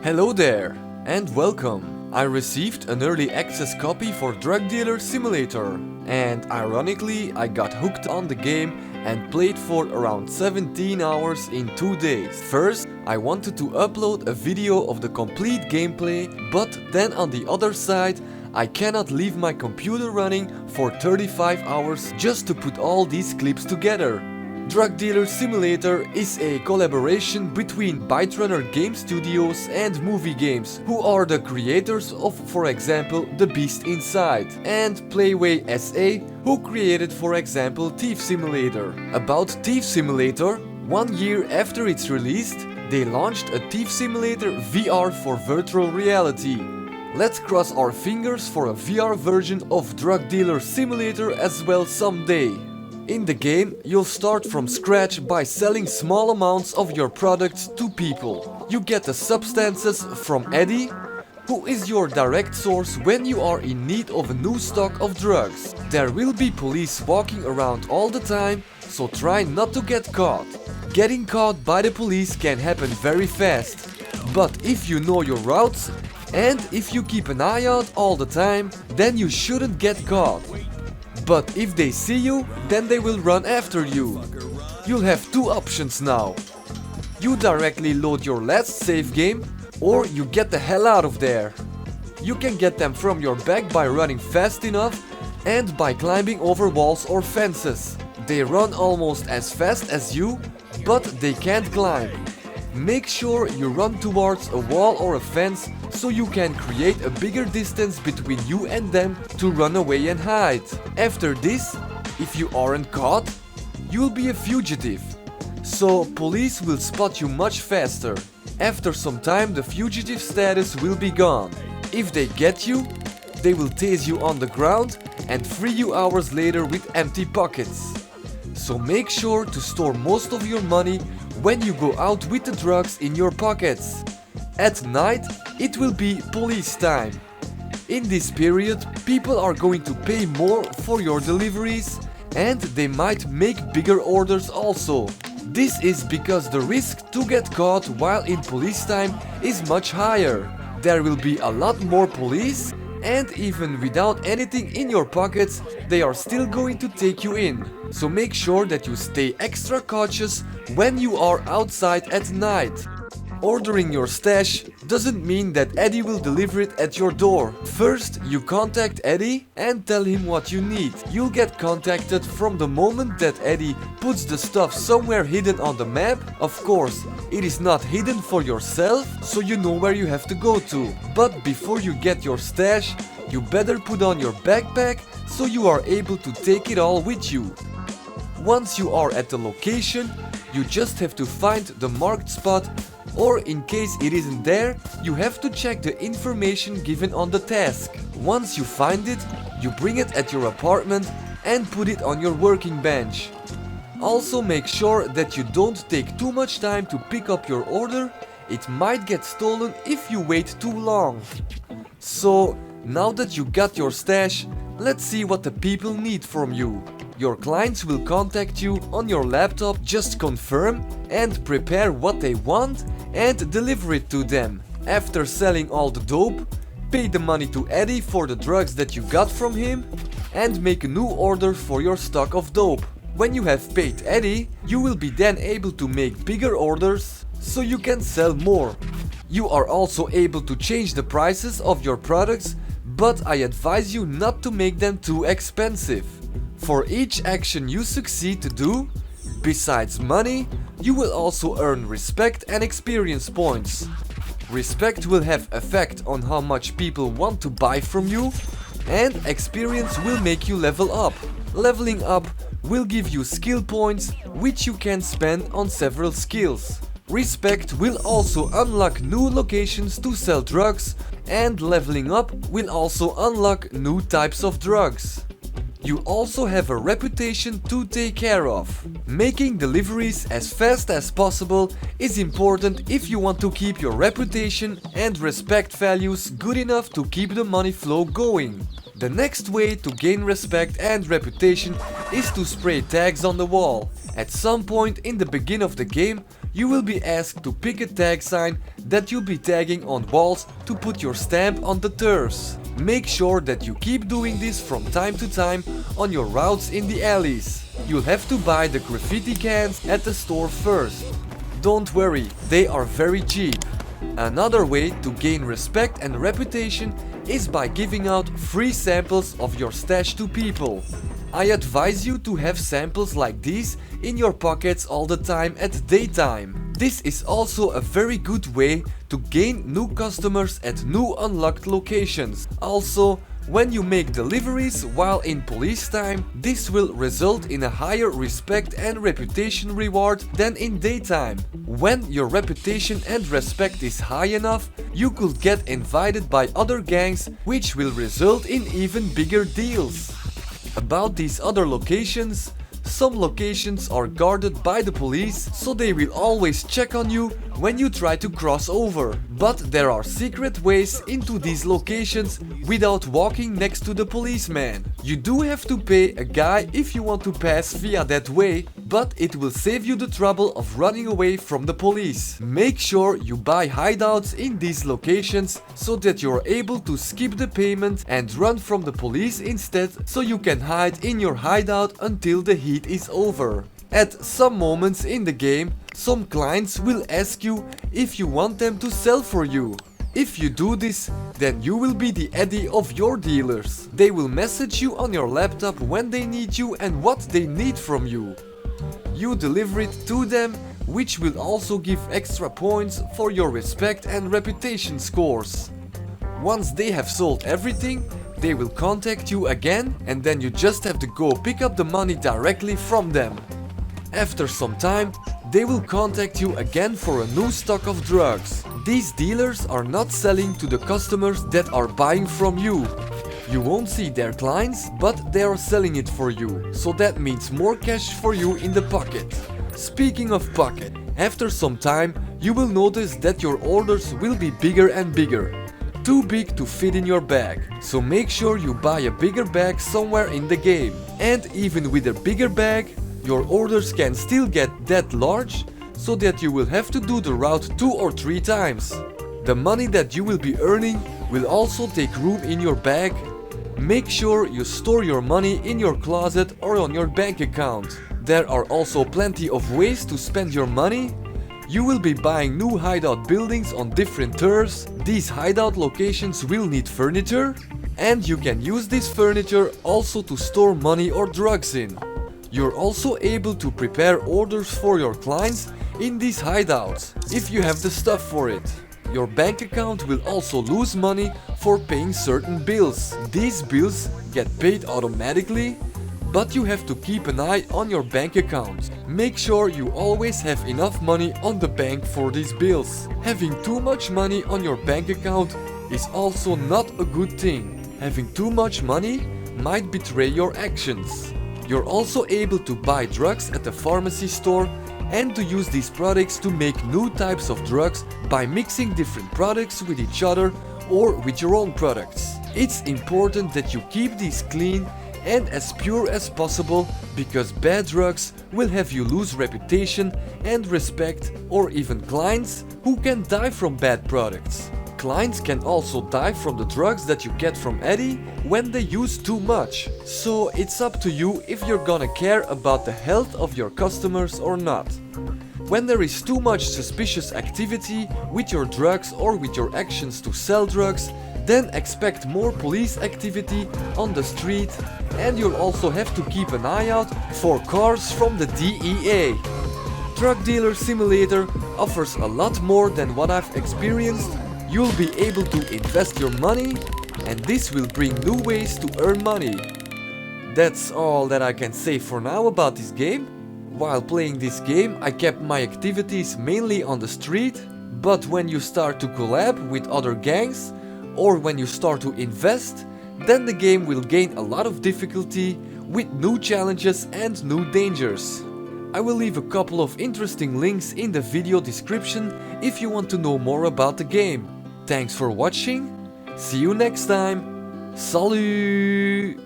Hello there, and welcome. I received an early access copy for Drug Dealer Simulator, and ironically I got hooked on the game and played for around 17 hours in 2 days. First, I wanted to upload a video of the complete gameplay, but then on the other side, I cannot leave my computer running for 35 hours just to put all these clips together. Drug Dealer Simulator is a collaboration between Byte Runner Game Studios and Movie Games, who are the creators of, for example, The Beast Inside, and Playway SA, who created, for example, Thief Simulator. About Thief Simulator, 1 year after its released, they launched a Thief Simulator VR for virtual reality. Let's cross our fingers for a VR version of Drug Dealer Simulator as well someday. In the game, you'll start from scratch by selling small amounts of your products to people. You get the substances from Eddie, who is your direct source when you are in need of a new stock of drugs. There will be police walking around all the time, so try not to get caught. Getting caught by the police can happen very fast, but if you know your routes and if you keep an eye out all the time, then you shouldn't get caught. But if they see you, then they will run after you. You'll have two options now. You directly load your last save game, or you get the hell out of there. You can get them from your back by running fast enough and by climbing over walls or fences. They run almost as fast as you, but they can't climb. Make sure you run towards a wall or a fence so you can create a bigger distance between you and them to run away and hide. After this, if you aren't caught, you'll be a fugitive. So police will spot you much faster. After some time, the fugitive status will be gone. If they get you, they will tase you on the ground and free you hours later with empty pockets. So make sure to store most of your money when you go out with the drugs in your pockets. At night, it will be police time. In this period, people are going to pay more for your deliveries and they might make bigger orders also. This is because the risk to get caught while in police time is much higher. There will be a lot more police, and even without anything in your pockets, they are still going to take you in. So make sure that you stay extra cautious when you are outside at night. Ordering your stash doesn't mean that Eddie will deliver it at your door. First, you contact Eddie and tell him what you need. You'll get contacted from the moment that Eddie puts the stuff somewhere hidden on the map. Of course, it is not hidden for yourself, so you know where you have to go to. But before you get your stash, you better put on your backpack so you are able to take it all with you. Once you are at the location, you just have to find the marked spot, or in case it isn't there, you have to check the information given on the task. Once you find it, you bring it at your apartment and put it on your working bench. Also make sure that you don't take too much time to pick up your order. It might get stolen if you wait too long. So, now that you got your stash, let's see what the people need from you. Your clients will contact you on your laptop, just confirm and prepare what they want and deliver it to them. After selling all the dope, pay the money to Eddie for the drugs that you got from him and make a new order for your stock of dope. When you have paid Eddie, you will be then able to make bigger orders so you can sell more. You are also able to change the prices of your products, but I advise you not to make them too expensive. For each action you succeed to do, besides money, you will also earn respect and experience points. Respect will have effect on how much people want to buy from you, and experience will make you level up. Leveling up will give you skill points, which you can spend on several skills. Respect will also unlock new locations to sell drugs, and leveling up will also unlock new types of drugs. You also have a reputation to take care of. Making deliveries as fast as possible is important if you want to keep your reputation and respect values good enough to keep the money flow going. The next way to gain respect and reputation is to spray tags on the wall. At some point in the beginning of the game, you will be asked to pick a tag sign that you'll be tagging on walls to put your stamp on the turfs. Make sure that you keep doing this from time to time on your routes in the alleys. You'll have to buy the graffiti cans at the store first. Don't worry, they are very cheap. Another way to gain respect and reputation is by giving out free samples of your stash to people. I advise you to have samples like these in your pockets all the time at daytime. This is also a very good way to gain new customers at new unlocked locations. Also, when you make deliveries while in police time, this will result in a higher respect and reputation reward than in daytime. When your reputation and respect is high enough, you could get invited by other gangs, which will result in even bigger deals. About these other locations, some locations are guarded by the police, so they will always check on you when you try to cross over. But there are secret ways into these locations without walking next to the policeman. You do have to pay a guy if you want to pass via that way, but it will save you the trouble of running away from the police. Make sure you buy hideouts in these locations so that you're able to skip the payment and run from the police instead, so you can hide in your hideout until the heat is over. At some moments in the game, some clients will ask you if you want them to sell for you. If you do this, then you will be the Eddie of your dealers. They will message you on your laptop when they need you and what they need from you. You deliver it to them, which will also give extra points for your respect and reputation scores. Once they have sold everything, they will contact you again, and then you just have to go pick up the money directly from them. After some time, they will contact you again for a new stock of drugs. These dealers are not selling to the customers that are buying from you. You won't see their clients, but they are selling it for you, so that means more cash for you in the pocket. Speaking of pocket, after some time, you will notice that your orders will be bigger and bigger. Too big to fit in your bag, so make sure you buy a bigger bag somewhere in the game. And even with a bigger bag, your orders can still get that large, so that you will have to do the route 2 or 3 times. The money that you will be earning will also take room in your bag. Make sure you store your money in your closet or on your bank account. There are also plenty of ways to spend your money. You will be buying new hideout buildings on different turfs. These hideout locations will need furniture, and you can use this furniture also to store money or drugs in. You're also able to prepare orders for your clients in these hideouts, if you have the stuff for it. Your bank account will also lose money for paying certain bills. These bills get paid automatically, but you have to keep an eye on your bank account. Make sure you always have enough money on the bank for these bills. Having too much money on your bank account is also not a good thing. Having too much money might betray your actions. You're also able to buy drugs at the pharmacy store and to use these products to make new types of drugs by mixing different products with each other or with your own products. It's important that you keep these clean and as pure as possible, because bad drugs will have you lose reputation and respect, or even clients who can die from bad products. Clients can also die from the drugs that you get from Eddie when they use too much. So it's up to you if you're gonna care about the health of your customers or not. When there is too much suspicious activity with your drugs or with your actions to sell drugs, then expect more police activity on the street, and you'll also have to keep an eye out for cars from the DEA. Drug Dealer Simulator offers a lot more than what I've experienced. You'll be able to invest your money, and this will bring new ways to earn money. That's all that I can say for now about this game. While playing this game, I kept my activities mainly on the street, but when you start to collab with other gangs, or when you start to invest, then the game will gain a lot of difficulty with new challenges and new dangers. I will leave a couple of interesting links in the video description if you want to know more about the game. Thanks for watching, see you next time, salut!